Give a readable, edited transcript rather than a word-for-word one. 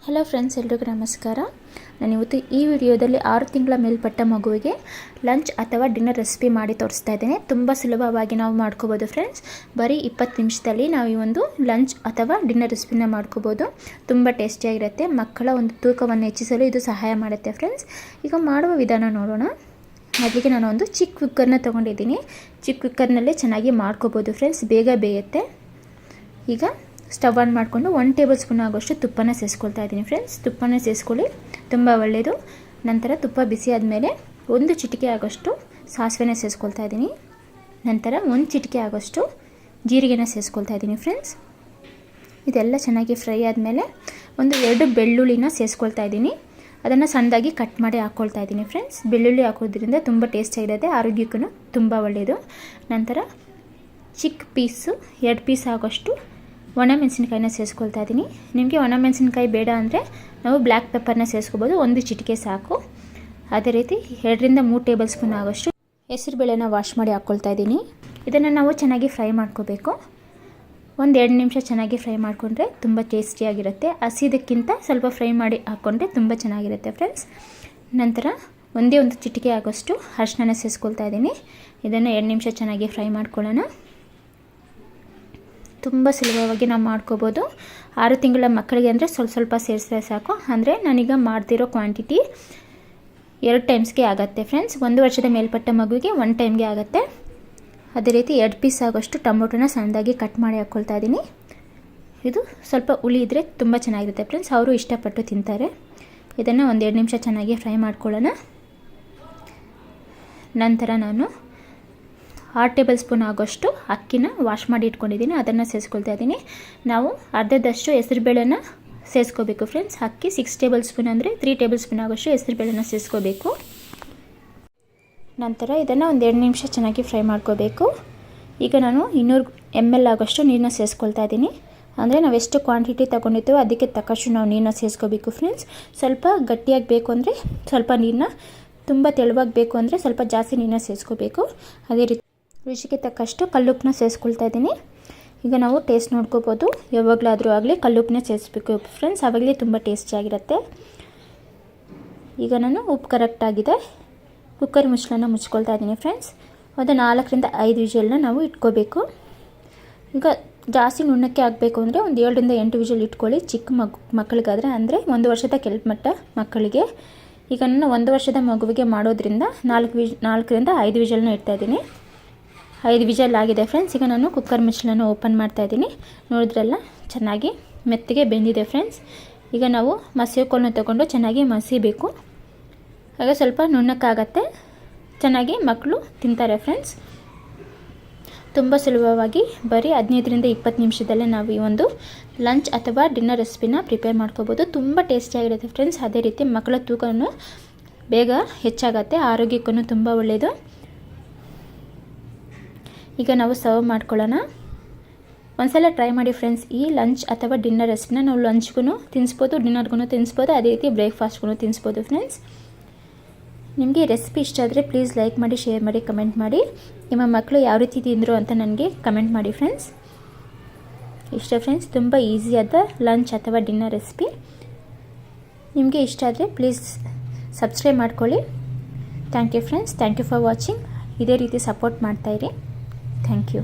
Hello friends, ಎಲ್ರಿಗೂ ನಮಸ್ಕಾರ. ನಾನಿವತ್ತು ಈ ವಿಡಿಯೋದಲ್ಲಿ 6 ತಿಂಗಳ ಮೇಲ್ಪಟ್ಟ ಮಗುವಿಗೆ ಲಂಚ್ ಅಥವಾ ಡಿನ್ನರ್ ರೆಸಿಪಿ ಮಾಡಿ ತೋರಿಸ್ತಾ ಇದ್ದೇನೆ. ತುಂಬ ಸುಲಭವಾಗಿ ನಾವು ಮಾಡ್ಕೋಬೋದು ಫ್ರೆಂಡ್ಸ್. ಬರೀ 20 ನಿಮಿಷದಲ್ಲಿ ನಾವು ಈ ಒಂದು ಲಂಚ್ ಅಥವಾ ಡಿನ್ನರ್ ರೆಸಿಪಿನ ಮಾಡ್ಕೋಬೋದು. ತುಂಬ ಟೇಸ್ಟಿಯಾಗಿರುತ್ತೆ. ಮಕ್ಕಳ ಒಂದು ತೂಕವನ್ನು ಹೆಚ್ಚಿಸಲು ಇದು ಸಹಾಯ ಮಾಡುತ್ತೆ ಫ್ರೆಂಡ್ಸ್. ಈಗ ಮಾಡುವ ವಿಧಾನ ನೋಡೋಣ. ಮೊದಲಿಗೆ ನಾನು ಒಂದು ಚಿಕ್ಕ ಕುಕ್ಕರ್ನ ತೊಗೊಂಡಿದ್ದೀನಿ. ಚಿಕ್ಕ ಕುಕ್ಕರ್ನಲ್ಲೇ ಚೆನ್ನಾಗಿ ಮಾಡ್ಕೋಬೋದು ಫ್ರೆಂಡ್ಸ್, ಬೇಗ ಬೇಯುತ್ತೆ. ಈಗ ಸ್ಟವ್ ಆನ್ ಮಾಡಿಕೊಂಡು 1 ಟೇಬಲ್ ಸ್ಪೂನ್ ಆಗೋಷ್ಟು ತುಪ್ಪನ ಸೇರಿಸ್ಕೊಳ್ತಾ ಇದ್ದೀನಿ ಫ್ರೆಂಡ್ಸ್. ತುಪ್ಪನ ಸೇರಿಸ್ಕೊಳ್ಳಿ, ತುಂಬ ಒಳ್ಳೆಯದು. ನಂತರ ತುಪ್ಪ ಬಿಸಿ ಆದಮೇಲೆ 1 ಚಿಟಿಕೆ ಆಗೋಷ್ಟು ಸಾಸಿವೆನ ಸೇರಿಸ್ಕೊಳ್ತಾ ಇದ್ದೀನಿ. ನಂತರ 1 ಚಿಟಿಕೆ ಆಗೋಷ್ಟು ಜೀರಿಗೆನ ಸೇರಿಸ್ಕೊಳ್ತಾ ಇದ್ದೀನಿ ಫ್ರೆಂಡ್ಸ್. ಇದೆಲ್ಲ ಚೆನ್ನಾಗಿ ಫ್ರೈ ಆದಮೇಲೆ 2 ಬೆಳ್ಳುಳ್ಳಿನ ಸೇರಿಸ್ಕೊಳ್ತಾ ಇದ್ದೀನಿ. ಅದನ್ನು ಸಣ್ಣದಾಗಿ ಕಟ್ ಮಾಡಿ ಹಾಕ್ಕೊಳ್ತಾ ಇದ್ದೀನಿ ಫ್ರೆಂಡ್ಸ್. ಬೆಳ್ಳುಳ್ಳಿ ಹಾಕೋದ್ರಿಂದ ತುಂಬ ಟೇಸ್ಟಿಯಾಗಿರುತ್ತೆ, ಆರೋಗ್ಯಕ್ಕೂ ತುಂಬ ಒಳ್ಳೆಯದು. ನಂತರ ಚಿಕ್ಕ ಪೀಸು 2 ಪೀಸ್ ಆಗೋಷ್ಟು ಒಣಮೆಣಸಿನ್ಕಾಯಿನ ಸೇರಿಸ್ಕೊಳ್ತಾ ಇದ್ದೀನಿ. ನಿಮಗೆ ಒಣಮೆಣಸಿನ್ಕಾಯಿ ಬೇಡ ಅಂದರೆ ನಾವು ಬ್ಲ್ಯಾಕ್ ಪೆಪ್ಪರ್ನ ಸೇರಿಸ್ಕೋಬೋದು, 1 ಚಿಟಿಕೆ ಸಾಕು. ಅದೇ ರೀತಿ 2 ರಿಂದ 3 ಟೇಬಲ್ ಸ್ಪೂನ್ ಆಗೋಷ್ಟು ಹೆಸರುಬೇಳೆನ ವಾಶ್ ಮಾಡಿ ಹಾಕ್ಕೊಳ್ತಾ ಇದ್ದೀನಿ. ಇದನ್ನು ನಾವು ಚೆನ್ನಾಗಿ ಫ್ರೈ ಮಾಡ್ಕೋಬೇಕು. 1-2 ನಿಮಿಷ ಚೆನ್ನಾಗಿ ಫ್ರೈ ಮಾಡಿಕೊಂಡ್ರೆ ತುಂಬ ಟೇಸ್ಟಿಯಾಗಿರುತ್ತೆ. ಹಸಿದಕ್ಕಿಂತ ಸ್ವಲ್ಪ ಫ್ರೈ ಮಾಡಿ ಹಾಕ್ಕೊಂಡ್ರೆ ತುಂಬ ಚೆನ್ನಾಗಿರುತ್ತೆ ಫ್ರೆಂಡ್ಸ್. ನಂತರ 1 ಚಿಟಿಕೆ ಆಗೋಷ್ಟು ಅರಿಶಿನ ಸೇರಿಸ್ಕೊಳ್ತಾ ಇದ್ದೀನಿ. ಇದನ್ನು 2 ನಿಮಿಷ ಚೆನ್ನಾಗಿ ಫ್ರೈ ಮಾಡ್ಕೊಳ್ಳೋಣ. ತುಂಬ ಸುಲಭವಾಗಿ ನಾವು ಮಾಡ್ಕೋಬೋದು. 6 ತಿಂಗಳ ಮಕ್ಕಳಿಗೆ ಅಂದರೆ ಸ್ವಲ್ಪ ಸೇರಿಸಿದ್ರೆ ಸಾಕು. ಅಂದರೆ ನಾನೀಗ ಮಾಡ್ತಿರೋ ಕ್ವಾಂಟಿಟಿ 2 ಟೈಮ್ಸ್ಗೆ ಆಗುತ್ತೆ ಫ್ರೆಂಡ್ಸ್. 1 ವರ್ಷದ ಮೇಲ್ಪಟ್ಟ ಮಗುವಿಗೆ 1 ಟೈಮ್ಗೆ ಆಗುತ್ತೆ. ಅದೇ ರೀತಿ 2 ಪೀಸ್ ಆಗೋಷ್ಟು ಟೊಮೊಟೊನ ಸಣ್ಣದಾಗಿ ಕಟ್ ಮಾಡಿ ಹಾಕ್ಕೊಳ್ತಾ ಇದ್ದೀನಿ. ಇದು ಸ್ವಲ್ಪ ಹುಳಿ ಇದ್ದರೆ ತುಂಬ ಚೆನ್ನಾಗಿರುತ್ತೆ ಫ್ರೆಂಡ್ಸ್, ಅವರು ಇಷ್ಟಪಟ್ಟು ತಿಂತಾರೆ. ಇದನ್ನು 1-2 ನಿಮಿಷ ಚೆನ್ನಾಗಿ ಫ್ರೈ ಮಾಡ್ಕೊಳ್ಳೋಣ. ನಂತರ ನಾನು 6 ಟೇಬಲ್ ಸ್ಪೂನ್ ಆಗೋಷ್ಟು ಅಕ್ಕಿನ ವಾಶ್ ಮಾಡಿ ಇಟ್ಕೊಂಡಿದ್ದೀನಿ, ಅದನ್ನು ಸೇರಿಸ್ಕೊಳ್ತಾ ಇದ್ದೀನಿ. ನಾವು ಅರ್ಧದಷ್ಟು ಹೆಸರುಬೇಳೆನ ಸೇರಿಸ್ಕೋಬೇಕು ಫ್ರೆಂಡ್ಸ್. ಅಕ್ಕಿ 6 ಟೇಬಲ್ ಸ್ಪೂನ್ ಅಂದರೆ 3 ಟೇಬಲ್ ಸ್ಪೂನ್ ಆಗೋಷ್ಟು ಹೆಸರುಬೇಳೆನ ಸೇರಿಸ್ಕೋಬೇಕು. ನಂತರ ಇದನ್ನು 1-2 ನಿಮಿಷ ಚೆನ್ನಾಗಿ ಫ್ರೈ ಮಾಡ್ಕೋಬೇಕು. ಈಗ ನಾನು 200 ml ಆಗೋಷ್ಟು ನೀರನ್ನ ಸೇರಿಸ್ಕೊಳ್ತಾ ಇದ್ದೀನಿ. ಅಂದರೆ ನಾವು ಎಷ್ಟು ಕ್ವಾಂಟಿಟಿ ತೊಗೊಂಡಿದ್ದೀವೋ ಅದಕ್ಕೆ ತಕ್ಕಷ್ಟು ನಾವು ನೀರನ್ನ ಸೇರಿಸ್ಕೋಬೇಕು ಫ್ರೆಂಡ್ಸ್. ಸ್ವಲ್ಪ ಗಟ್ಟಿಯಾಗಿ ಬೇಕು ಅಂದರೆ ಸ್ವಲ್ಪ ನೀರನ್ನ, ತುಂಬ ತೆಳುವಾಗಿ ಬೇಕು ಅಂದರೆ ಸ್ವಲ್ಪ ಜಾಸ್ತಿ ನೀರನ್ನ ಸೇರಿಸ್ಕೋಬೇಕು. ಅದೇ ರೀತಿ ರುಚಿಗೆ ತಕ್ಕಷ್ಟು ಕಲ್ಲುಪ್ಪನ್ನ ಸೇರಿಸ್ಕೊಳ್ತಾ ಇದ್ದೀನಿ. ಈಗ ನಾವು ಟೇಸ್ಟ್ ನೋಡ್ಕೋಬೋದು. ಯಾವಾಗಲಾದರೂ ಆಗಲಿ ಕಲ್ಲುಪ್ಪನ್ನ ಸೇರಿಸ್ಬೇಕು ಫ್ರೆಂಡ್ಸ್, ಆವಾಗಲೇ ತುಂಬ ಟೇಸ್ಟಿಯಾಗಿರುತ್ತೆ. ಈಗ ನಾನು ಉಪ್ಪು ಕರೆಕ್ಟಾಗಿದೆ. ಕುಕ್ಕರ್ ಮುಚ್ಚಳನ ಮುಚ್ಕೊಳ್ತಾ ಇದ್ದೀನಿ ಫ್ರೆಂಡ್ಸ್. ಅದು 4 ರಿಂದ 5 ವಿಷಲ್ನ ನಾವು ಇಟ್ಕೋಬೇಕು. ಈಗ ಜಾಸ್ತಿ ನುಣ್ಣಕ್ಕೆ ಆಗಬೇಕು ಅಂದರೆ 7 ರಿಂದ 8 ವಿಷಲ್ ಇಟ್ಕೊಳ್ಳಿ ಚಿಕ್ಕ ಮಕ್ಕಳಿಗಾದರೆ, ಅಂದರೆ 1 ವರ್ಷದ ಕೆಳಮಟ್ಟ ಮಕ್ಕಳಿಗೆ. ಈಗ ನಾನು 1 ವರ್ಷದ ಮಗುವಿಗೆ ಮಾಡೋದ್ರಿಂದ 4 ರಿಂದ 5 ವಿಷಲ್ನ ಇಡ್ತಾ ಇದ್ದೀನಿ. 5 ವಿಷಲ್ ಆಗಿದೆ ಫ್ರೆಂಡ್ಸ್. ಈಗ ನಾನು ಕುಕ್ಕರ್ ಮುಚ್ಚಳನ ಓಪನ್ ಮಾಡ್ತಾ ಇದ್ದೀನಿ. ನೋಡಿದ್ರಲ್ಲ, ಚೆನ್ನಾಗಿ ಮೆತ್ತಗೆ ಬೆಂದಿದೆ ಫ್ರೆಂಡ್ಸ್. ಈಗ ನಾವು ಮಸಿಯೋಕೋಲನ್ನ ತೊಗೊಂಡು ಚೆನ್ನಾಗಿ ಮಸಿಬೇಕು. ಆಗ ಸ್ವಲ್ಪ ನುಣ್ಣಕ್ಕಾಗತ್ತೆ, ಚೆನ್ನಾಗಿ ಮಕ್ಕಳು ತಿಂತಾರೆ ಫ್ರೆಂಡ್ಸ್. ತುಂಬ ಸುಲಭವಾಗಿ ಬರೀ 15 ರಿಂದ 20 ನಿಮಿಷದಲ್ಲೇ ನಾವು ಈ ಒಂದು ಲಂಚ್ ಅಥವಾ ಡಿನ್ನರ್ ರೆಸಿಪಿನ ಪ್ರಿಪೇರ್ ಮಾಡ್ಕೋಬೋದು. ತುಂಬ ಟೇಸ್ಟಿಯಾಗಿರುತ್ತೆ ಫ್ರೆಂಡ್ಸ್. ಅದೇ ರೀತಿ ಮಕ್ಕಳ ತೂಕನೂ ಬೇಗ ಹೆಚ್ಚಾಗತ್ತೆ, ಆರೋಗ್ಯಕ್ಕೂ ತುಂಬ ಒಳ್ಳೆಯದು. ಈಗ ನಾವು ಸರ್ವ್ ಮಾಡ್ಕೊಳ್ಳೋಣ. ಒಂದ್ಸಲ ಟ್ರೈ ಮಾಡಿ ಫ್ರೆಂಡ್ಸ್. ಈ ಲಂಚ್ ಅಥವಾ ಡಿನ್ನರ್ ರೆಸಿಪಿನ ನಾವು ಲಂಚ್ಗೂ ತಿನ್ನಿಸ್ಬೋದು, ಡಿನ್ನರ್ಗೂ ತಿನ್ನಿಸ್ಬೋದು, ಅದೇ ರೀತಿ ಬ್ರೇಕ್ಫಾಸ್ಟ್ಗೂ ತಿನ್ನಿಸ್ಬೋದು ಫ್ರೆಂಡ್ಸ್. ನಿಮಗೆ ರೆಸಿಪಿ ಇಷ್ಟ ಆದರೆ ಪ್ಲೀಸ್ ಲೈಕ್ ಮಾಡಿ, ಶೇರ್ ಮಾಡಿ, ಕಮೆಂಟ್ ಮಾಡಿ. ನಿಮ್ಮ ಮಕ್ಕಳು ಯಾವ ರೀತಿ ತಿಂದರು ಅಂತ ನನಗೆ ಕಮೆಂಟ್ ಮಾಡಿ ಫ್ರೆಂಡ್ಸ್. ಇಷ್ಟ ಫ್ರೆಂಡ್ಸ್, ತುಂಬ ಈಸಿಯಾದ ಲಂಚ್ ಅಥವಾ ಡಿನ್ನರ್ ರೆಸಿಪಿ. ನಿಮಗೆ ಇಷ್ಟ ಆದರೆ ಪ್ಲೀಸ್ ಸಬ್ಸ್ಕ್ರೈಬ್ ಮಾಡ್ಕೊಳ್ಳಿ. Thank you friends. Thank you for watching. ಇದೇ ರೀತಿ ಸಪೋರ್ಟ್ ಮಾಡ್ತಾಯಿರಿ. Thank you.